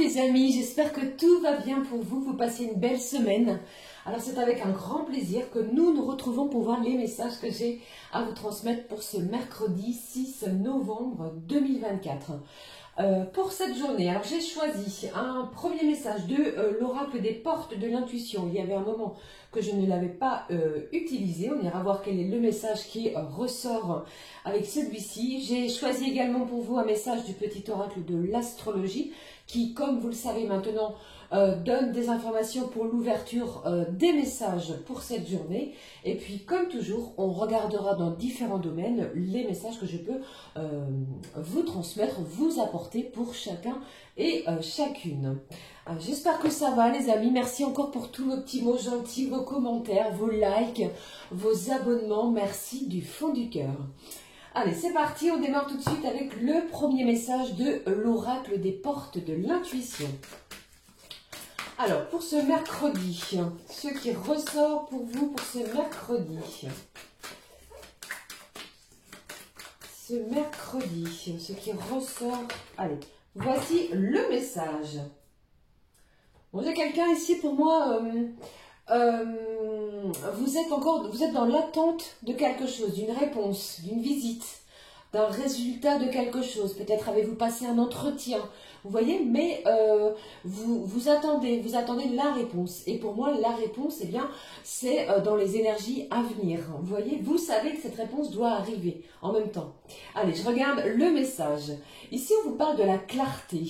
les amis, j'espère que tout va bien pour vous, vous passez une belle semaine. Alors c'est avec un grand plaisir que nous nous retrouvons pour voir les messages que j'ai à vous transmettre pour ce mercredi 6 novembre 2024. Pour cette journée, alors j'ai choisi un premier message de l'oracle des portes de l'intuition. Il y avait un moment que je ne l'avais pas utilisé. On ira voir quel est le message qui ressort avec celui-ci. J'ai choisi également pour vous un message du petit oracle de l'astrologie qui, comme vous le savez maintenant, donne des informations pour l'ouverture des messages pour cette journée. Et puis, comme toujours, on regardera dans différents domaines les messages que je peux vous transmettre, vous apporter pour chacun et chacune. J'espère que ça va, les amis. Merci encore pour tous vos petits mots gentils, vos commentaires, vos likes, vos abonnements. Merci du fond du cœur. Allez, c'est parti. On démarre tout de suite avec le premier message de l'oracle des portes de l'intuition. Alors, pour ce mercredi, ce qui ressort pour vous pour ce mercredi. Ce qui ressort. Allez, voici le message. Bon, j'ai quelqu'un ici pour moi. Vous êtes dans l'attente de quelque chose, d'une réponse, d'une visite, d'un résultat de quelque chose. Peut-être avez-vous passé un entretien, vous voyez, mais vous attendez la réponse. Et pour moi, la réponse, eh bien, c'est dans les énergies à venir. Vous voyez, vous savez que cette réponse doit arriver en même temps. Allez, je regarde le message. Ici, on vous parle de la clarté.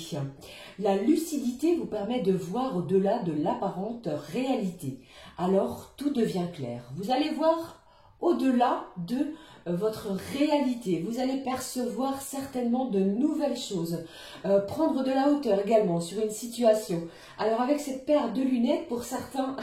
La lucidité vous permet de voir au-delà de l'apparente réalité. Alors, tout devient clair. Vous allez voir au-delà de votre réalité. Vous allez percevoir certainement de nouvelles choses. Prendre de la hauteur également sur une situation. Alors, avec cette paire de lunettes, pour certains,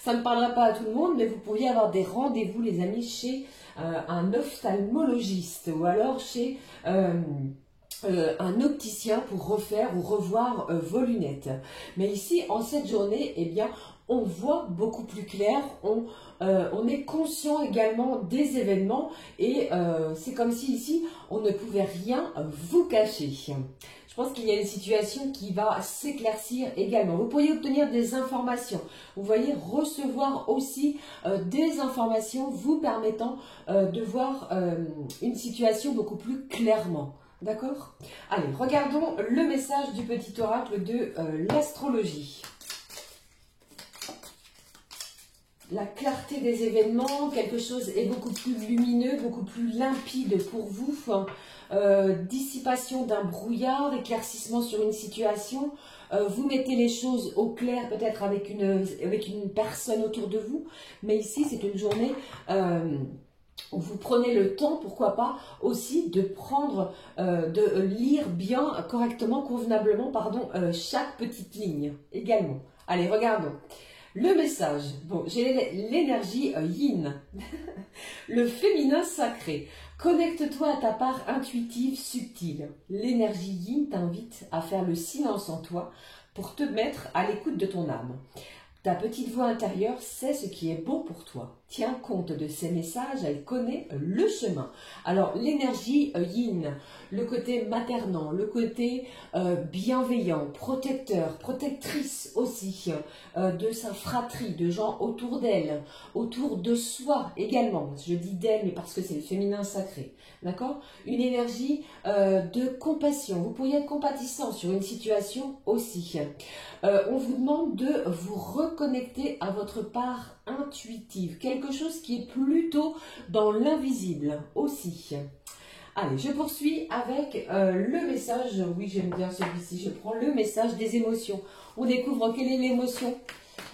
ça ne parlera pas à tout le monde, mais vous pourriez avoir des rendez-vous, les amis, chez un ophtalmologiste ou alors chez un opticien pour refaire ou revoir vos lunettes. Mais ici, en cette journée, eh bien, on voit beaucoup plus clair, on est conscient également des événements et c'est comme si ici, on ne pouvait rien vous cacher. Je pense qu'il y a une situation qui va s'éclaircir également. Vous pourriez obtenir des informations. Vous voyez, recevoir aussi des informations vous permettant de voir une situation beaucoup plus clairement. D'accord? Allez, regardons le message du petit oracle de l'astrologie. La clarté des événements, quelque chose est beaucoup plus lumineux, beaucoup plus limpide pour vous. Dissipation d'un brouillard, éclaircissement sur une situation. Vous mettez les choses au clair peut-être avec une personne autour de vous. Mais ici, c'est une journée où vous prenez le temps, pourquoi pas, aussi de prendre, de lire bien, correctement, convenablement, pardon, chaque petite ligne également. Allez, regardons. Le message, bon, j'ai l'énergie yin, le féminin sacré. Connecte-toi à ta part intuitive, subtile. L'énergie yin t'invite à faire le silence en toi pour te mettre à l'écoute de ton âme. Ta petite voix intérieure sait ce qui est bon pour toi. Tiens compte de ces messages, elle connaît le chemin. Alors, l'énergie yin, le côté maternant, le côté bienveillant, protecteur, protectrice aussi de sa fratrie, de gens autour d'elle, autour de soi également. Je dis d'elle, mais parce que c'est le féminin sacré. D'accord? Une énergie de compassion. Vous pourriez être compatissant sur une situation aussi. On vous demande de vous reconnecter à votre part intuitive, quelque chose qui est plutôt dans l'invisible aussi. Allez, je poursuis avec le message, oui j'aime bien celui-ci, je prends le message des émotions. On découvre quelle est l'émotion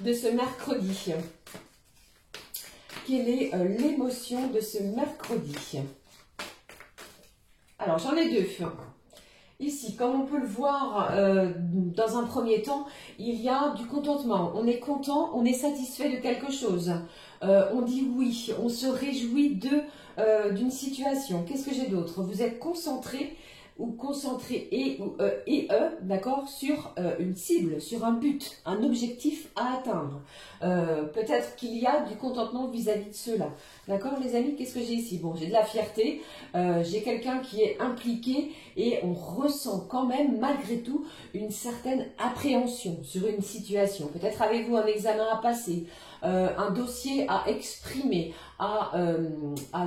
de ce mercredi. Quelle est l'émotion de ce mercredi? Alors j'en ai deux. Ici, comme on peut le voir dans un premier temps, il y a du contentement. On est content, on est satisfait de quelque chose. On dit oui, on se réjouit d'une situation. Qu'est-ce que j'ai d'autre? Vous êtes concentré ou concentré d'accord, sur une cible, sur un but, un objectif à atteindre. Peut-être qu'il y a du contentement vis-à-vis de cela. D'accord, les amis, qu'est-ce que j'ai ici? Bon, j'ai de la fierté, j'ai quelqu'un qui est impliqué et on ressent quand même, malgré tout, une certaine appréhension sur une situation. Peut-être avez-vous un examen à passer, un dossier à exprimer, à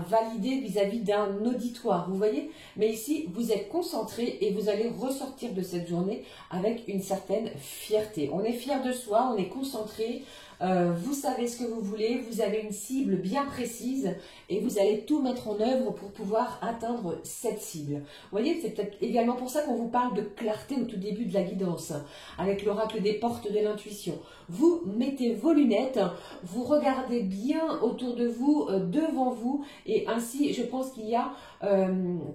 valider vis-à-vis d'un auditoire, vous voyez? Mais ici, vous êtes concentré et vous allez ressortir de cette journée avec une certaine fierté. On est fier de soi, on est concentré, vous savez ce que vous voulez, vous avez une cible bien précise et vous allez tout mettre en œuvre pour pouvoir atteindre cette cible. Vous voyez, c'est peut-être également pour ça qu'on vous parle de clarté au tout début de la guidance, avec l'oracle des portes de l'intuition. Vous mettez vos lunettes, vous regardez bien autour de vous, devant vous, et ainsi, je pense qu'il y a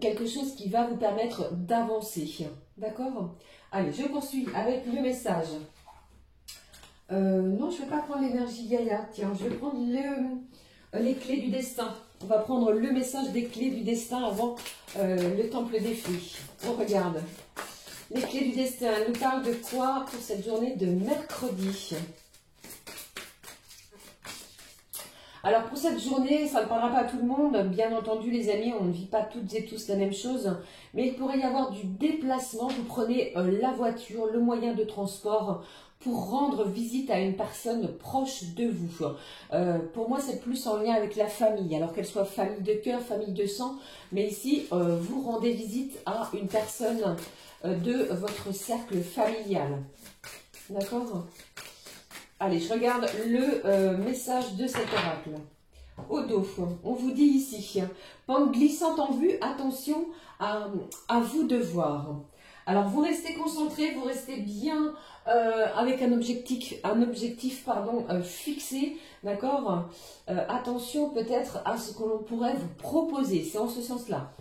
quelque chose qui va vous permettre d'avancer. D'accord? Allez, je poursuis avec le message. Non, je ne vais pas prendre l'énergie Gaïa. Tiens, je vais prendre les clés du destin. On va prendre le message des clés du destin avant le temple des fées. On regarde. Les clés du destin, elle nous parle de quoi pour cette journée de mercredi? Alors pour cette journée, ça ne parlera pas à tout le monde. Bien entendu, les amis, on ne vit pas toutes et tous la même chose. Mais il pourrait y avoir du déplacement. Vous prenez la voiture, le moyen de transport pour rendre visite à une personne proche de vous. Pour moi, c'est plus en lien avec la famille. Alors qu'elle soit famille de cœur, famille de sang. Mais ici, vous rendez visite à une personne de votre cercle familial. D'accord ? Allez, je regarde le message de cet oracle. Au dos, on vous dit ici, pente glissante en vue, attention à vous de voir. Alors, vous restez concentré, vous restez bien avec un objectif fixé, d'accord. Attention peut-être à ce que l'on pourrait vous proposer, c'est en ce sens-là.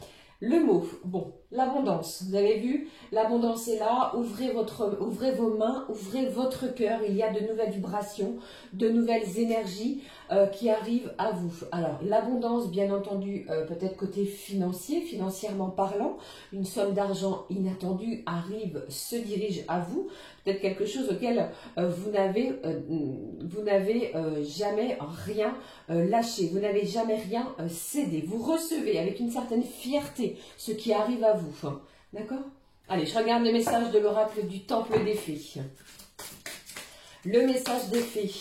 Le mot, bon, l'abondance, vous avez vu, l'abondance est là, ouvrez vos mains, ouvrez votre cœur, il y a de nouvelles vibrations, de nouvelles énergies qui arrivent à vous. Alors, l'abondance, bien entendu, peut-être côté financier, financièrement parlant, une somme d'argent inattendue arrive, se dirige à vous, peut-être quelque chose auquel vous n'avez jamais rien lâché, vous n'avez jamais rien cédé, vous recevez avec une certaine fierté ce qui arrive à vous, d'accord? Allez, je regarde le message de l'oracle du temple des fées. Le message des fées.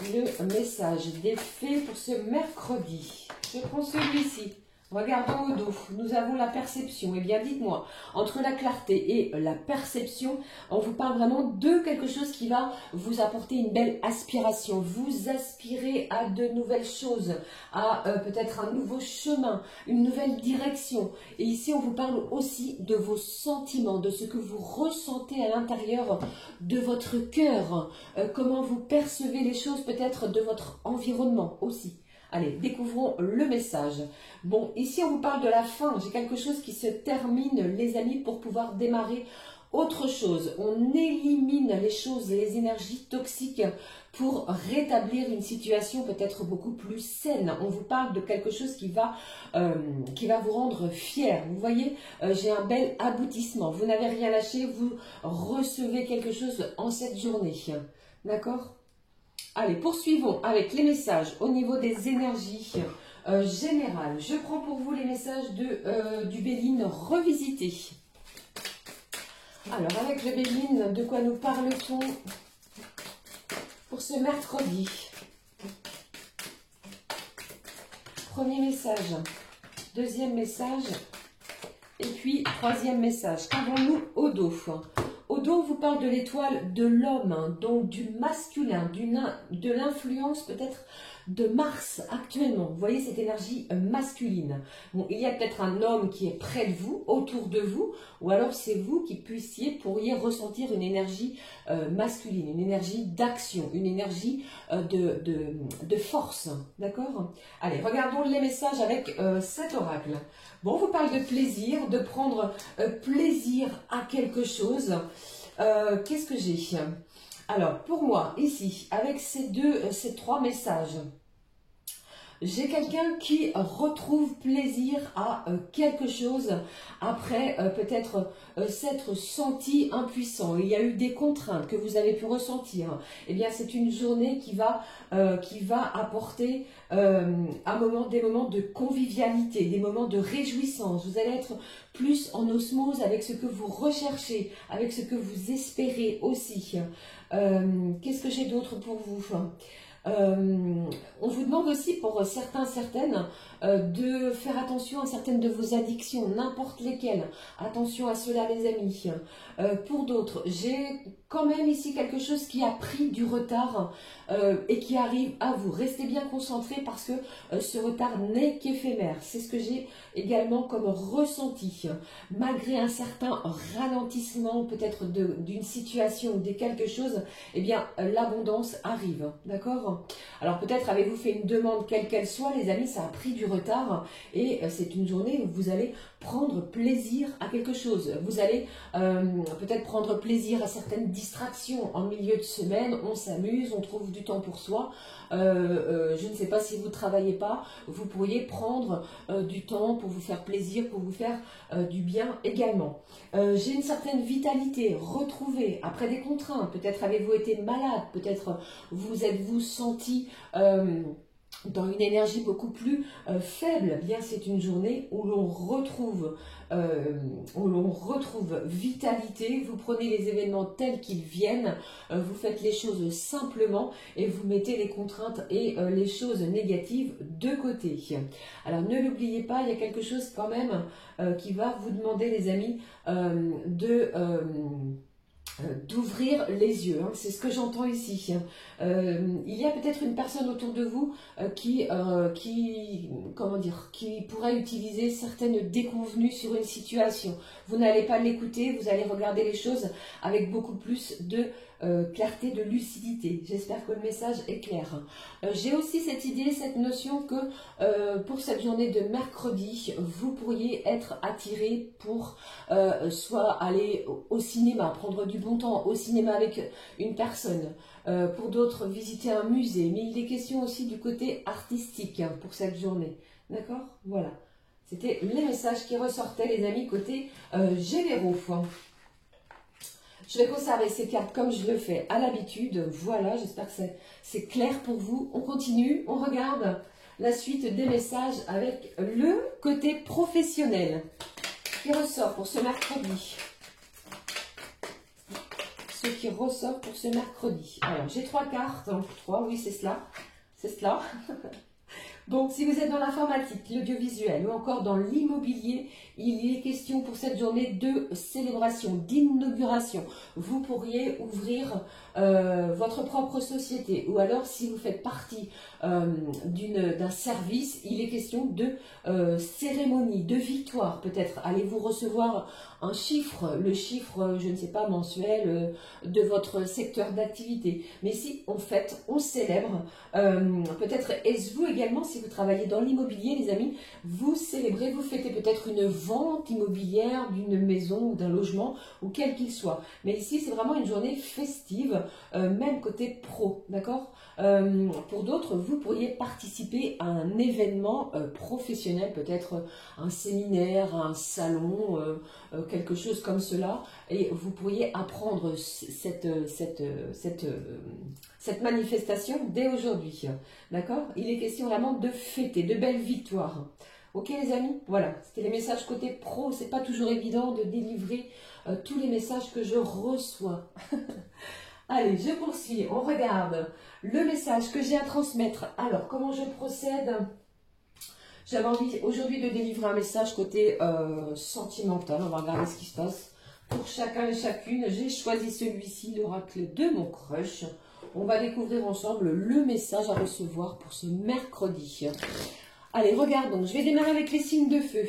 Le message des fées pour ce mercredi. Je prends celui-ci. Regardons au dos. Nous avons la perception. Eh bien, dites-moi, entre la clarté et la perception, on vous parle vraiment de quelque chose qui va vous apporter une belle aspiration. Vous aspirez à de nouvelles choses, à peut-être un nouveau chemin, une nouvelle direction. Et ici, on vous parle aussi de vos sentiments, de ce que vous ressentez à l'intérieur de votre cœur. Comment vous percevez les choses, peut-être de votre environnement aussi. Allez, découvrons le message. Bon, ici on vous parle de la fin. J'ai quelque chose qui se termine, les amis, pour pouvoir démarrer autre chose. On élimine les choses, les énergies toxiques pour rétablir une situation peut-être beaucoup plus saine. On vous parle de quelque chose qui va vous rendre fier. Vous voyez, j'ai un bel aboutissement. Vous n'avez rien lâché, vous recevez quelque chose en cette journée. D'accord ? Allez, poursuivons avec les messages au niveau des énergies générales. Je prends pour vous les messages du Béline revisité. Alors, avec le Béline, de quoi nous parle-t-on pour ce mercredi? Premier message, deuxième message, et puis troisième message. Qu'avons-nous au dos? Au dos, on vous parle de l'étoile de l'homme, donc du masculin, de l'influence peut-être de Mars actuellement. Vous voyez cette énergie masculine. Bon, il y a peut-être un homme qui est près de vous, autour de vous, ou alors c'est vous qui pourriez ressentir une énergie masculine, une énergie d'action, une énergie de force. D'accord? Allez, regardons les messages avec cet oracle. Bon, on vous parle de plaisir, de prendre plaisir à quelque chose. Qu'est-ce que j'ai? Alors, pour moi, ici, avec ces trois messages, J'ai quelqu'un qui retrouve plaisir à quelque chose après peut-être s'être senti impuissant. Il y a eu des contraintes que vous avez pu ressentir. Eh bien, c'est une journée qui va apporter des moments de convivialité, des moments de réjouissance. Vous allez être plus en osmose avec ce que vous recherchez, avec ce que vous espérez aussi. Qu'est-ce que j'ai d'autre pour vous ? On vous demande aussi pour certains, certaines, de faire attention à certaines de vos addictions, n'importe lesquelles. Attention à cela les amis. Pour d'autres, j'ai quand même ici quelque chose qui a pris du retard et qui arrive à vous. Restez bien concentrés parce que ce retard n'est qu'éphémère. C'est ce que j'ai également comme ressenti. Malgré un certain ralentissement peut-être d'une situation ou de quelque chose, eh bien l'abondance arrive. D'accord ? Alors peut-être avez-vous fait une demande quelle qu'elle soit, les amis, ça a pris du retard et c'est une journée où vous allez prendre plaisir à quelque chose. Vous allez peut-être prendre plaisir à certaines distractions. En milieu de semaine, on s'amuse, on trouve du temps pour soi. Je ne sais pas si vous ne travaillez pas, vous pourriez prendre du temps pour vous faire plaisir, pour vous faire du bien également. J'ai une certaine vitalité retrouvée après des contraintes. Peut-être avez-vous été malade, peut-être vous êtes-vous senti dans une énergie beaucoup plus faible. Bien, c'est une journée où l'on retrouve vitalité. Vous prenez les événements tels qu'ils viennent, vous faites les choses simplement et vous mettez les contraintes et les choses négatives de côté. Alors ne l'oubliez pas, il y a quelque chose quand même qui va vous demander les amis d'ouvrir les yeux, hein. C'est ce que j'entends ici. Il y a peut-être une personne autour de vous qui pourrait utiliser certaines déconvenues sur une situation. Vous n'allez pas l'écouter, vous allez regarder les choses avec beaucoup plus de clarté, de lucidité. J'espère que le message est clair. J'ai aussi cette idée, cette notion que pour cette journée de mercredi, vous pourriez être attiré pour soit aller au cinéma, prendre du bon temps au cinéma avec une personne, pour d'autres visiter un musée, mais il est question aussi du côté artistique hein, pour cette journée. D'accord? Voilà. C'était les messages qui ressortaient les amis côté Gémeaux. Je vais conserver ces cartes comme je le fais à l'habitude. Voilà, j'espère que c'est clair pour vous. On continue, on regarde la suite des messages avec le côté professionnel qui ressort pour ce mercredi. Ce qui ressort pour ce mercredi. Alors, j'ai 3 cartes. 3, oui, c'est cela. C'est cela. Donc, si vous êtes dans l'informatique, l'audiovisuel ou encore dans l'immobilier, il est question pour cette journée de célébration, d'inauguration. Vous pourriez ouvrir votre propre société ou alors si vous faites partie d'un service, il est question de cérémonie, de victoire. Peut-être allez-vous recevoir un chiffre, le chiffre, je ne sais pas, mensuel de votre secteur d'activité. Mais si on fête, on célèbre, peut-être est-ce vous également, si vous travaillez dans l'immobilier, les amis, vous célébrez, vous fêtez peut-être une vente immobilière d'une maison ou d'un logement, ou quel qu'il soit. Mais ici, c'est vraiment une journée festive, même côté pro, d'accord ? Pour d'autres, vous pourriez participer à un événement professionnel, peut-être un séminaire, un salon, quelque chose comme cela, et vous pourriez apprendre cette manifestation dès aujourd'hui, d'accord? Il est question vraiment de fêter, de belles victoires. Ok les amis? Voilà, c'était les messages côté pro, c'est pas toujours évident de délivrer tous les messages que je reçois. Allez, je poursuis, on regarde le message que j'ai à transmettre. Alors, comment je procède? J'avais envie aujourd'hui de délivrer un message côté sentimental. On va regarder ce qui se passe. Pour chacun et chacune, j'ai choisi celui-ci, l'oracle de mon crush. On va découvrir ensemble le message à recevoir pour ce mercredi. Allez, regardons. Je vais démarrer avec les signes de feu.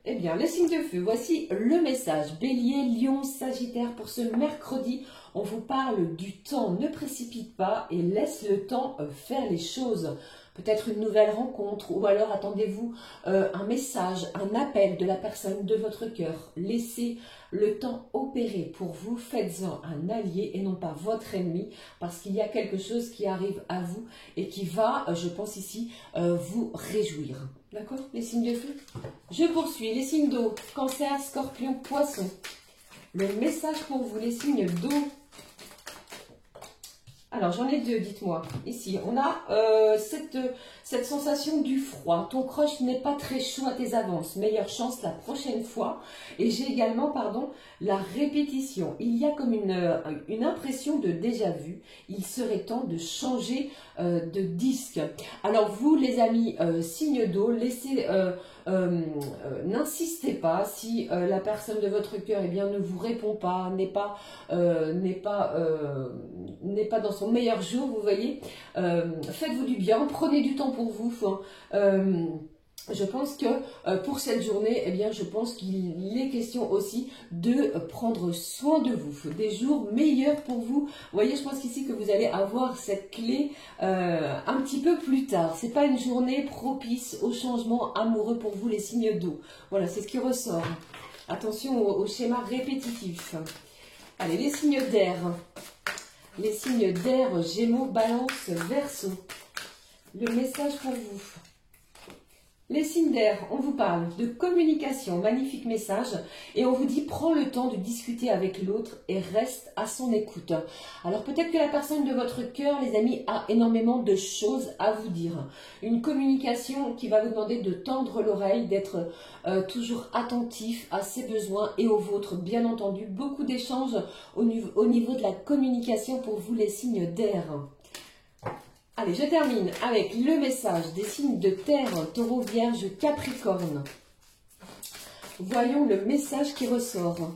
Eh bien, les signes de feu, voici le message. Bélier, Lion, Sagittaire, pour ce mercredi, on vous parle du temps. Ne précipite pas et laisse le temps faire les choses. peut-être une nouvelle rencontre, ou alors attendez-vous un message, un appel de la personne de votre cœur. Laissez le temps opérer pour vous, faites-en un allié et non pas votre ennemi, parce qu'il y a quelque chose qui arrive à vous et qui va, je pense ici, vous réjouir. D'accord? Les signes de feu. Je poursuis. Les signes d'eau, Cancer, Scorpion, Poisson. Le message pour vous, les signes d'eau. Alors, j'en ai deux, dites-moi. Ici, on a cette sensation du froid. Ton croche n'est pas très chaud à tes avances. Meilleure chance la prochaine fois. Et j'ai également, pardon, la répétition. Il y a comme une impression de déjà-vu. Il serait temps de changer de disque. Alors, vous, les amis, signes d'eau, laissez... n'insistez pas si la personne de votre cœur ne vous répond pas, n'est pas dans son meilleur jour, vous voyez. Faites-vous du bien, prenez du temps pour vous. Je pense que pour cette journée, je pense qu'il est question aussi de prendre soin de vous, des jours meilleurs pour vous. Vous voyez, je pense qu'ici que vous allez avoir cette clé un petit peu plus tard. C'est pas une journée propice au changement amoureux pour vous, les signes d'eau. Voilà, c'est ce qui ressort. Attention au schéma répétitif. Allez, les signes d'air. Les signes d'air, Gémeaux, Balance, Verseau. Le message pour vous. Les signes d'air, on vous parle de communication, magnifique message, et on vous dit prends le temps de discuter avec l'autre et reste à son écoute. Alors peut-être que la personne de votre cœur, les amis, a énormément de choses à vous dire. Une communication qui va vous demander de tendre l'oreille, d'être toujours attentif à ses besoins et aux vôtres, bien entendu. Beaucoup d'échanges au niveau de la communication pour vous, les signes d'air. Allez, je termine avec le message des signes de terre, Taureau, Vierge, Capricorne. Voyons le message qui ressort.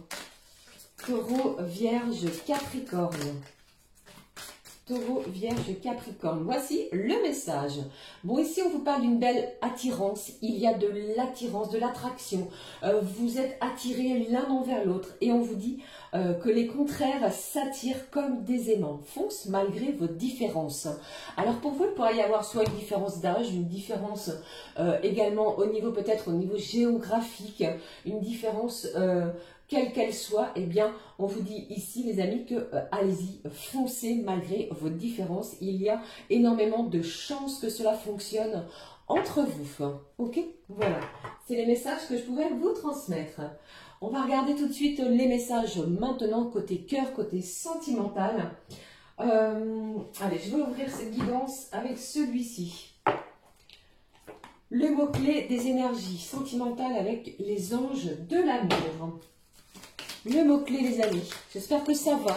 Taureau, Vierge, Capricorne. Taureau, Vierge, Capricorne. Voici le message. Bon, ici, on vous parle d'une belle attirance. Il y a de l'attirance, de l'attraction. Vous êtes attirés l'un envers l'autre. Et on vous dit que les contraires s'attirent comme des aimants. Fonce malgré vos différences. Alors, pour vous, il pourrait y avoir soit une différence d'âge, une différence également au niveau, peut-être au niveau géographique, une différence... quelle qu'elle soit, on vous dit ici, les amis, que allez-y, foncez malgré vos différences. Il y a énormément de chances que cela fonctionne entre vous. Ok? Voilà. C'est les messages que je pouvais vous transmettre. On va regarder tout de suite les messages maintenant, côté cœur, côté sentimental. Allez, je vais ouvrir cette guidance avec celui-ci. Le mot-clé des énergies sentimentales avec les anges de l'amour. Le mot-clé, les amis. J'espère que ça va.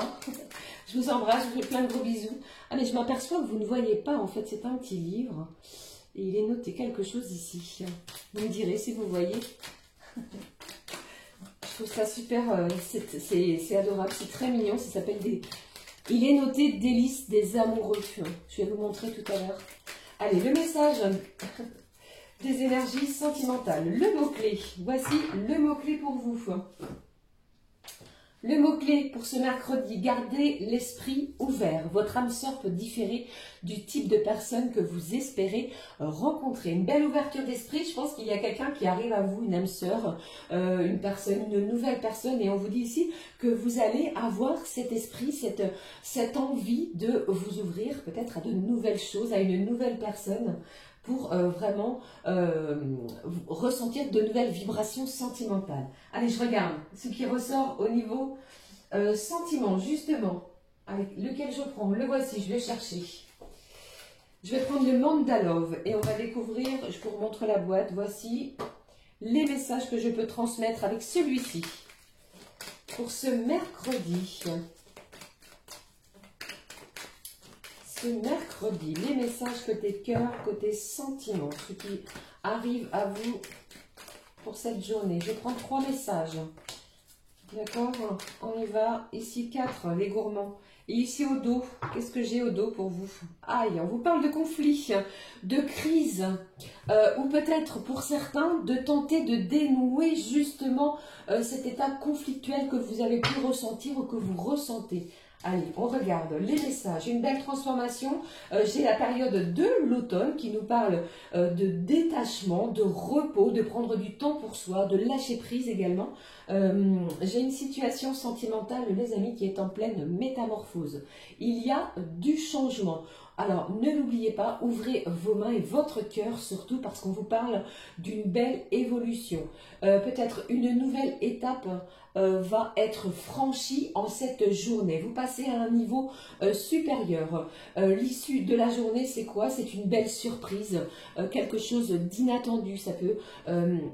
Je vous embrasse, je vous fais plein de gros bisous. Ah, mais je m'aperçois que vous ne voyez pas, en fait, c'est un petit livre. Et il est noté quelque chose ici. Vous me direz si vous voyez. Je trouve ça super, c'est adorable, c'est très mignon. Ça s'appelle des... Il est noté délices des amoureux. Je vais vous montrer tout à l'heure. Allez, le message des énergies sentimentales. Le mot-clé. Voici le mot-clé pour vous. Le mot-clé pour ce mercredi, gardez l'esprit ouvert. Votre âme sœur peut différer du type de personne que vous espérez rencontrer. Une belle ouverture d'esprit, je pense qu'il y a quelqu'un qui arrive à vous, une âme sœur, une nouvelle personne. Et on vous dit ici que vous allez avoir cet esprit, cette envie de vous ouvrir peut-être à de nouvelles choses, à une nouvelle personne, pour vraiment ressentir de nouvelles vibrations sentimentales. Allez, je regarde ce qui ressort au niveau sentiment, justement, avec lequel je prends. Le voici, je vais chercher. Je vais prendre le Mandalove et on va découvrir, je vous remontre la boîte, voici les messages que je peux transmettre avec celui-ci. Pour ce mercredi... mercredi, les messages côté cœur, côté sentiment, ce qui arrive à vous pour cette journée. Je prends 3 messages. D'accord? On y va. Ici 4, les gourmands. Et ici au dos, qu'est-ce que j'ai au dos pour vous? Aïe, on vous parle de conflit, de crise, ou peut-être pour certains de tenter de dénouer justement cet état conflictuel que vous avez pu ressentir ou que vous ressentez. Allez, on regarde les messages. Une belle transformation. J'ai la période de l'automne qui nous parle de détachement, de repos, de prendre du temps pour soi, de lâcher prise également. J'ai une situation sentimentale, les amis, qui est en pleine métamorphose. Il y a du changement. Alors, ne l'oubliez pas, ouvrez vos mains et votre cœur surtout parce qu'on vous parle d'une belle évolution. Peut-être une nouvelle étape va être franchie en cette journée. Vous passez à un niveau supérieur. L'issue de la journée, c'est quoi? C'est une belle surprise, quelque chose d'inattendu. Ça peut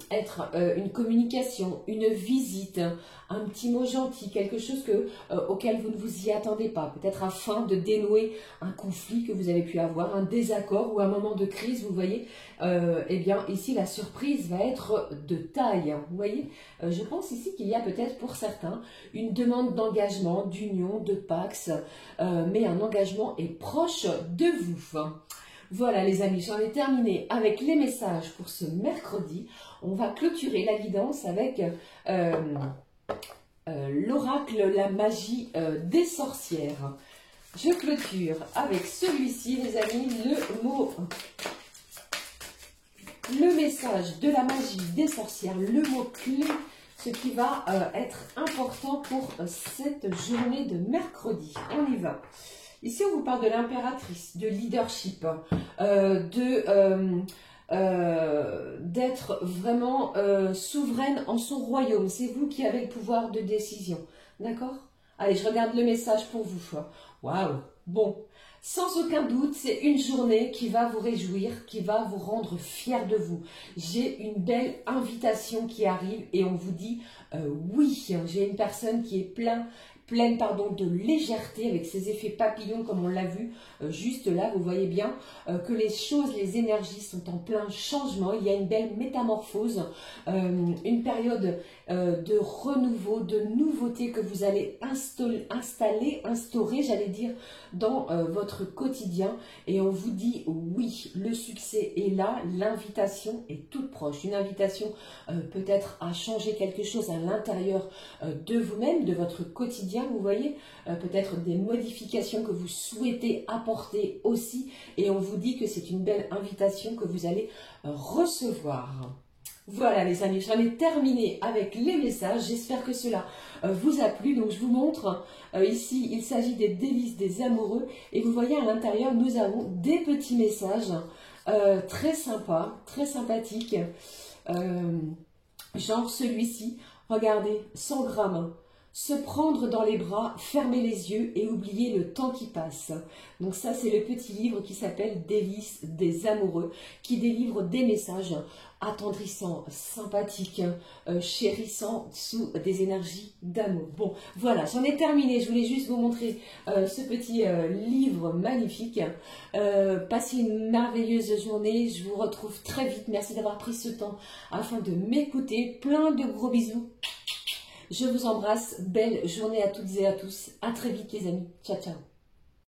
être une communication, une visite, un petit mot gentil, quelque chose auquel vous ne vous y attendez pas. Peut-être afin de dénouer un conflit que vous avez pu avoir, un désaccord ou un moment de crise, vous voyez. Eh bien, ici, la surprise va être de taille. Vous voyez, je pense ici qu'il y a peut-être pour certains une demande d'engagement, d'union, de pax, mais un engagement est proche de vous. Voilà les amis, j'en ai terminé avec les messages pour ce mercredi. On va clôturer la guidance avec l'oracle, la magie des sorcières. Je clôture avec celui-ci les amis, le message de la magie des sorcières, le mot clé, ce qui va être important pour cette journée de mercredi. On y va. Ici, on vous parle de l'impératrice, de leadership, d'être vraiment souveraine en son royaume. C'est vous qui avez le pouvoir de décision. D'accord? Allez, je regarde le message pour vous. Waouh! Bon. Sans aucun doute, c'est une journée qui va vous réjouir, qui va vous rendre fiers de vous. J'ai une belle invitation qui arrive et on vous dit oui. J'ai une personne qui est pleine de légèreté avec ses effets papillons comme on l'a vu juste là. Vous voyez bien que les choses, les énergies sont en plein changement. Il y a une belle métamorphose, une période de renouveau, de nouveauté que vous allez instaurer, j'allais dire, dans votre quotidien. Et on vous dit oui, le succès est là, l'invitation est toute proche. Une invitation peut-être à changer quelque chose à l'intérieur de vous-même, de votre quotidien. Vous voyez, peut-être des modifications que vous souhaitez apporter aussi. Et on vous dit que c'est une belle invitation que vous allez recevoir. Voilà les amis, j'en ai terminé avec les messages. J'espère que cela vous a plu. Donc je vous montre, ici il s'agit des délices des amoureux. Et vous voyez à l'intérieur, nous avons des petits messages très sympas, très sympathiques. Genre celui-ci, regardez, 100 grammes. Se prendre dans les bras, fermer les yeux et oublier le temps qui passe. Donc ça, c'est le petit livre qui s'appelle Délices des amoureux, qui délivre des messages attendrissants, sympathiques, chérissants sous des énergies d'amour. Bon, voilà, j'en ai terminé. Je voulais juste vous montrer ce petit livre magnifique. Passez une merveilleuse journée. Je vous retrouve très vite. Merci d'avoir pris ce temps afin de m'écouter. Plein de gros bisous. Je vous embrasse. Belle journée à toutes et à tous. À très vite les amis. Ciao, ciao.